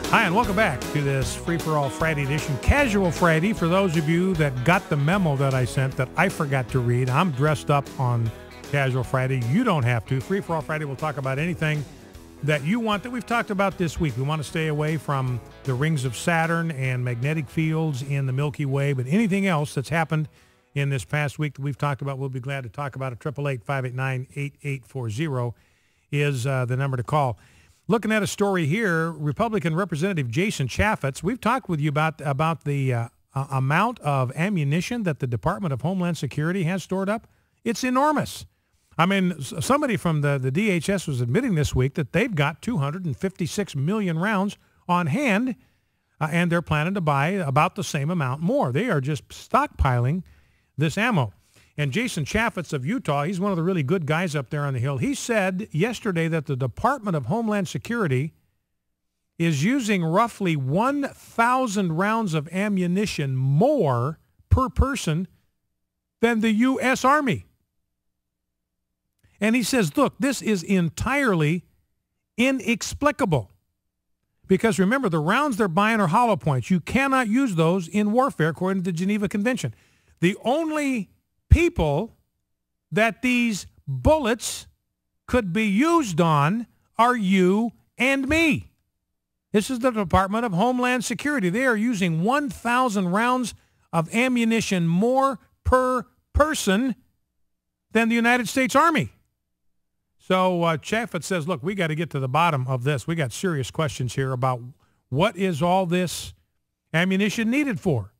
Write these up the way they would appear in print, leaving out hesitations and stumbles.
Hi, and welcome back to this Free-for-All Friday edition. Casual Friday, for those of you that got the memo that I sent that I forgot to read. I'm dressed up on Casual Friday. You don't have to. Free-for-All Friday, we'll talk about anything that you want that we've talked about this week. We want to stay away from the rings of Saturn and magnetic fields in the Milky Way, but anything else that's happened in this past week that we've talked about, we'll be glad to talk about it. 888-589-8840 is the number to call. Looking at a story here, Republican Representative Jason Chaffetz, we've talked with you about the amount of ammunition that the Department of Homeland Security has stored up. It's enormous. I mean, somebody from the DHS was admitting this week that they've got 256 million rounds on hand, and they're planning to buy about the same amount more. They are just stockpiling this ammo. And Jason Chaffetz of Utah, he's one of the really good guys up there on the Hill. He said yesterday that the Department of Homeland Security is using roughly 1,000 rounds of ammunition more per person than the U.S. Army. And he says, look, this is entirely inexplicable. Because remember, the rounds they're buying are hollow points. You cannot use those in warfare, according to the Geneva Convention. The only people that these bullets could be used on are you and me. This is the Department of Homeland Security. They are using 1,000 rounds of ammunition more per person than the United States Army. So Chaffetz says, look, we got to get to the bottom of this. We got serious questions here about what is all this ammunition needed for.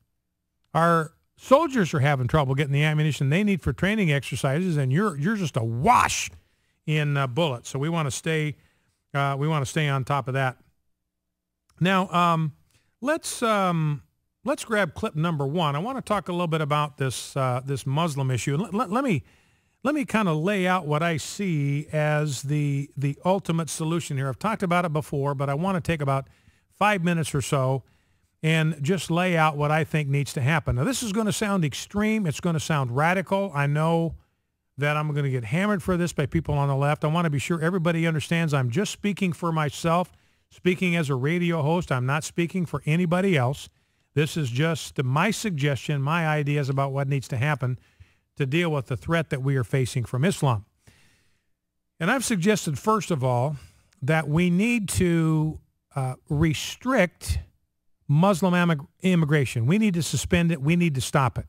Our soldiers are having trouble getting the ammunition they need for training exercises, and you're just awash in bullets. So we want to stay on top of that. Now let's grab clip number one. I want to talk a little bit about this Muslim issue. Let me kind of lay out what I see as the ultimate solution here. I've talked about it before, but I want to take about 5 minutes or so and just lay out what I think needs to happen. Now, this is going to sound extreme. It's going to sound radical. I know that I'm going to get hammered for this by people on the left. I want to be sure everybody understands I'm just speaking for myself, speaking as a radio host. I'm not speaking for anybody else. This is just my suggestion, my ideas about what needs to happen to deal with the threat that we are facing from Islam. And I've suggested, first of all, that we need to restrict Muslim immigration. We need to suspend it. We need to stop it.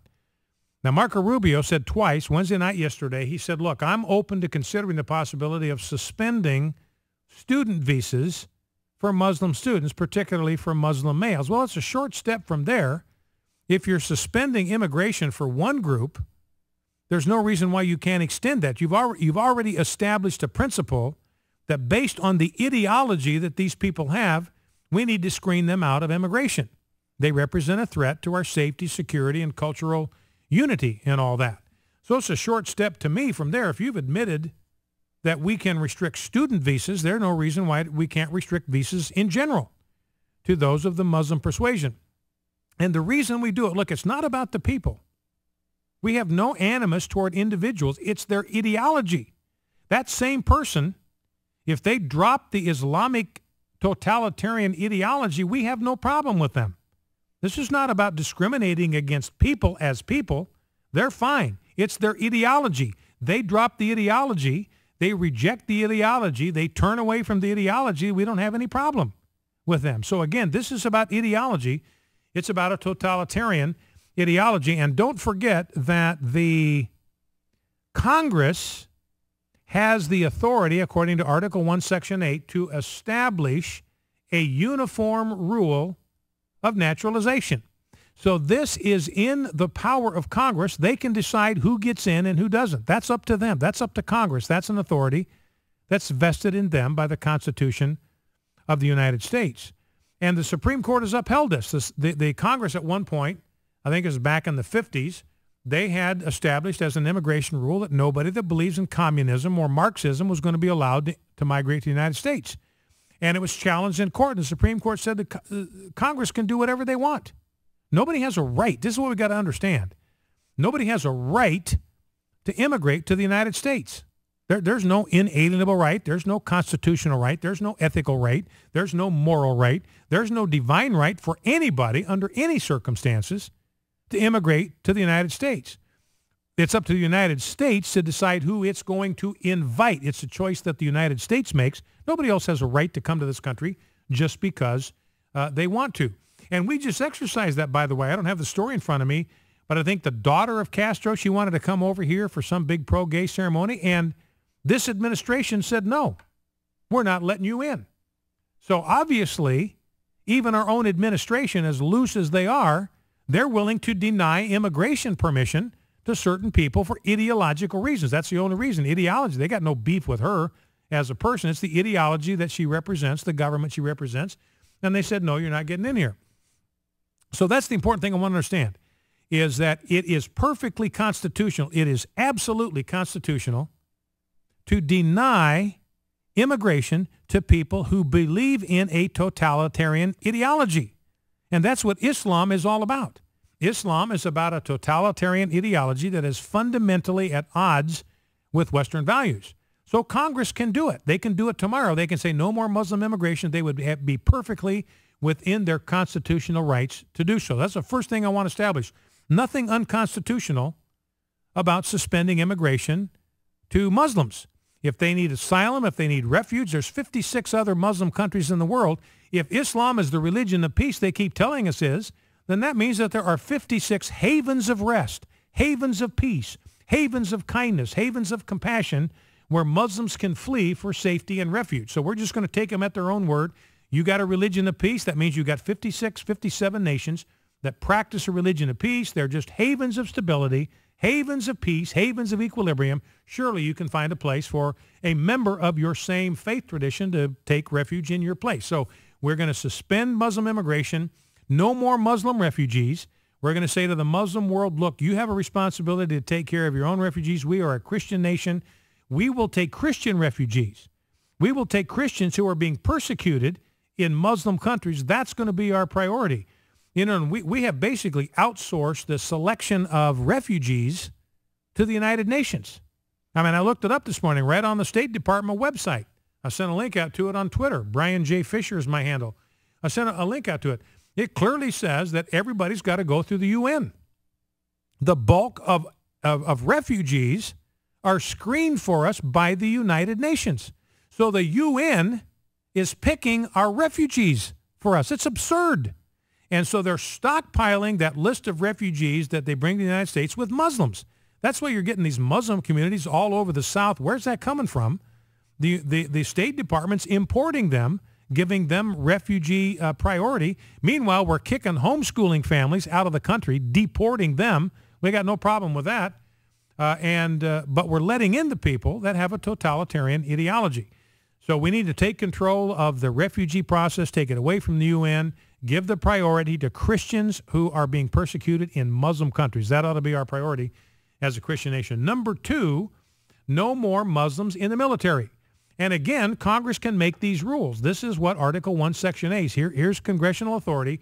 Now, Marco Rubio said twice, Wednesday night yesterday, he said, look, I'm open to considering the possibility of suspending student visas for Muslim students, particularly for Muslim males. Well, it's a short step from there. If you're suspending immigration for one group, there's no reason why you can't extend that. You've already established a principle that based on the ideology that these people have, we need to screen them out of immigration. They represent a threat to our safety, security, and cultural unity and all that. So it's a short step to me from there. If you've admitted that we can restrict student visas, there's no reason why we can't restrict visas in general to those of the Muslim persuasion. And the reason we do it, look, it's not about the people. We have no animus toward individuals. It's their ideology. That same person, if they drop the Islamic totalitarian ideology, we have no problem with them. This is not about discriminating against people as people. They're fine. It's their ideology. They drop the ideology. They reject the ideology. They turn away from the ideology. We don't have any problem with them. So again, this is about ideology. It's about a totalitarian ideology. And don't forget that the Congress has the authority, according to Article 1, Section 8, to establish a uniform rule of naturalization. So this is in the power of Congress. They can decide who gets in and who doesn't. That's up to them. That's up to Congress. That's an authority that's vested in them by the Constitution of the United States. And the Supreme Court has upheld this. The Congress at one point, I think it was back in the 50s, they had established as an immigration rule that nobody that believes in communism or Marxism was going to be allowed to migrate to the United States. And it was challenged in court, and the Supreme Court said that Congress can do whatever they want. Nobody has a right. This is what we've got to understand. Nobody has a right to immigrate to the United States. There's no inalienable right. There's no constitutional right. There's no ethical right. There's no moral right. There's no divine right for anybody under any circumstances to immigrate to the United States. It's up to the United States to decide who it's going to invite. It's a choice that the United States makes. Nobody else has a right to come to this country just because they want to. And we just exercised that, by the way. I don't have the story in front of me, but I think the daughter of Castro, she wanted to come over here for some big pro-gay ceremony, and this administration said, no, we're not letting you in. So obviously, even our own administration, as loose as they are, they're willing to deny immigration permission to certain people for ideological reasons. That's the only reason. Ideology. They got no beef with her as a person. It's the ideology that she represents, the government she represents. And they said, no, you're not getting in here. So that's the important thing I want to understand, is that it is perfectly constitutional. It is absolutely constitutional to deny immigration to people who believe in a totalitarian ideology. And that's what Islam is all about. Islam is about a totalitarian ideology that is fundamentally at odds with Western values. So Congress can do it. They can do it tomorrow. They can say no more Muslim immigration. They would be perfectly within their constitutional rights to do so. That's the first thing I want to establish. Nothing unconstitutional about suspending immigration to Muslims. If they need asylum, if they need refuge, there's 56 other Muslim countries in the world. If Islam is the religion of peace they keep telling us is, then that means that there are 56 havens of rest, havens of peace, havens of kindness, havens of compassion where Muslims can flee for safety and refuge. So we're just going to take them at their own word. You got a religion of peace. That means you got 56, 57 nations that practice a religion of peace. They're just havens of stability, havens of peace, havens of equilibrium. Surely you can find a place for a member of your same faith tradition to take refuge in your place. So we're going to suspend Muslim immigration. No more Muslim refugees. We're going to say to the Muslim world, look, you have a responsibility to take care of your own refugees. We are a Christian nation. We will take Christian refugees. We will take Christians who are being persecuted in Muslim countries. That's going to be our priority. You know, and we have basically outsourced the selection of refugees to the United Nations. I mean, I looked it up this morning right on the State Department website. I sent a link out to it on Twitter. Brian J. Fisher is my handle. I sent a link out to it. It clearly says that everybody's got to go through the UN. The bulk of refugees are screened for us by the United Nations. So the UN is picking our refugees for us. It's absurd. And so they're stockpiling that list of refugees that they bring to the United States with Muslims. That's why you're getting these Muslim communities all over the South. Where's that coming from? The State Department's importing them, giving them refugee priority. Meanwhile, we're kicking homeschooling families out of the country, deporting them. We got no problem with that. But we're letting in the people that have a totalitarian ideology. So we need to take control of the refugee process, take it away from the UN, give the priority to Christians who are being persecuted in Muslim countries. That ought to be our priority as a Christian nation. Number two, no more Muslims in the military. And again, Congress can make these rules. This is what Article 1, Section A is. Here's congressional authority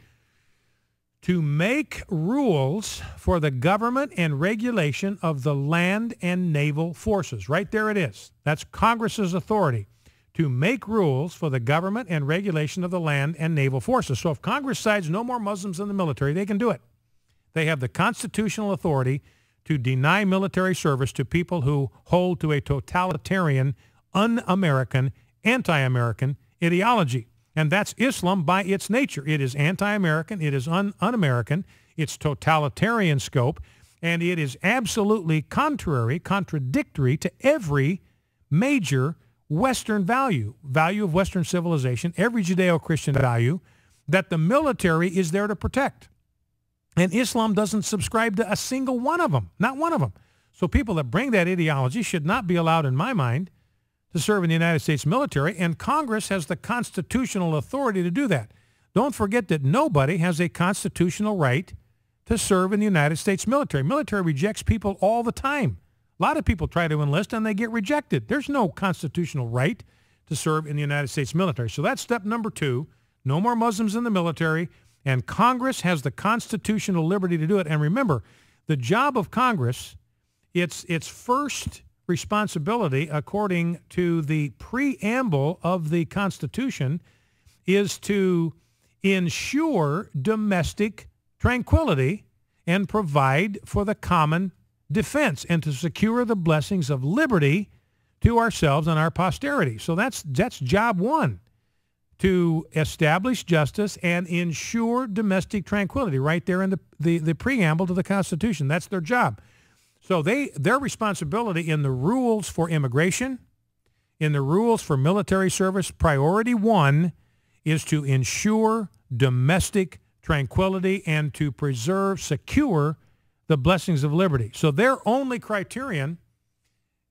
to make rules for the government and regulation of the land and naval forces. Right there it is. That's Congress's authority to make rules for the government and regulation of the land and naval forces. So if Congress decides no more Muslims in the military, they can do it. They have the constitutional authority to deny military service to people who hold to a totalitarian, un-American, anti-American ideology. And that's Islam by its nature. It is anti-American, it is un-American, it's totalitarian scope, and it is absolutely contradictory to every major Western value of Western civilization, every Judeo-Christian value that the military is there to protect. And Islam doesn't subscribe to a single one of them, not one of them. So people that bring that ideology should not be allowed, in my mind, to serve in the United States military, and Congress has the constitutional authority to do that. Don't forget that nobody has a constitutional right to serve in the United States military. Military rejects people all the time. A lot of people try to enlist and they get rejected. There's no constitutional right to serve in the United States military. So that's step number two, no more Muslims in the military, and Congress has the constitutional liberty to do it. And remember, the job of Congress, its first responsibility, according to the preamble of the Constitution, is to ensure domestic tranquility and provide for the common defense and to secure the blessings of liberty to ourselves and our posterity. So that's job one, to establish justice and ensure domestic tranquility, right there in the preamble to the Constitution. That's their job. So their responsibility in the rules for immigration, in the rules for military service, priority one is to ensure domestic tranquility and to preserve, secure the blessings of liberty. So their only criterion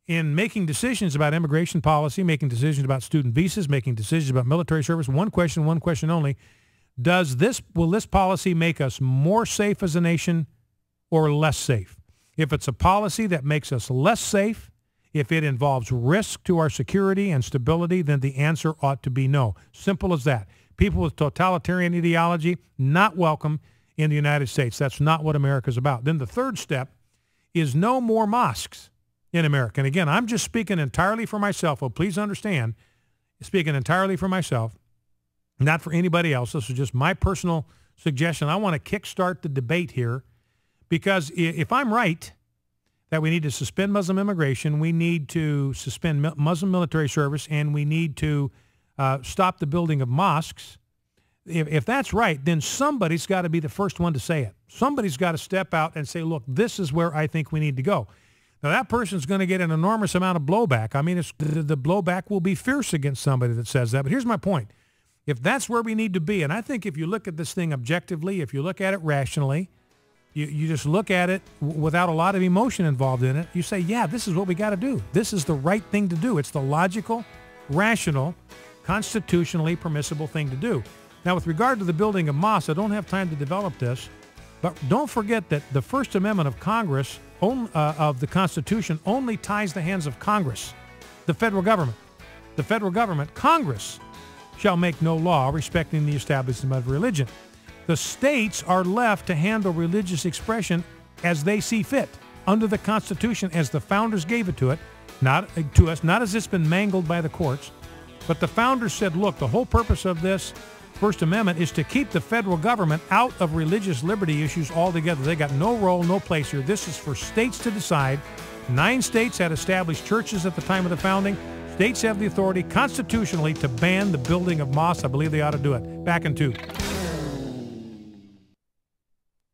in making decisions about immigration policy, making decisions about student visas, making decisions about military service, one question only: will this policy make us more safe as a nation or less safe? If it's a policy that makes us less safe, if it involves risk to our security and stability, then the answer ought to be no. Simple as that. People with totalitarian ideology, not welcome in the United States. That's not what America's about. Then the third step is no more mosques in America. And again, I'm just speaking entirely for myself. Oh, please understand, speaking entirely for myself, not for anybody else. This is just my personal suggestion. I want to kickstart the debate here, because if I'm right that we need to suspend Muslim immigration, we need to suspend Muslim military service, and we need to stop the building of mosques, if that's right, then somebody's got to be the first one to say it. Somebody's got to step out and say, look, this is where I think we need to go. Now, that person's going to get an enormous amount of blowback. I mean, the blowback will be fierce against somebody that says that. But here's my point. If that's where we need to be, and I think if you look at this thing objectively, if you look at it rationally, you just look at it without a lot of emotion involved in it, you say, yeah, this is what we got to do. This is the right thing to do. It's the logical, rational, constitutionally permissible thing to do. Now, with regard to the building of mosques, I don't have time to develop this, but don't forget that the First Amendment of Congress, of the Constitution, only ties the hands of Congress, the federal government. The federal government, Congress, shall make no law respecting the establishment of religion. The states are left to handle religious expression as they see fit, under the Constitution as the founders gave it to us, not as it's been mangled by the courts. But the founders said, look, the whole purpose of this First Amendment is to keep the federal government out of religious liberty issues altogether. They got no role, no place here. This is for states to decide. 9 states had established churches at the time of the founding. States have the authority constitutionally to ban the building of mosques. I believe they ought to do it. Back in 2.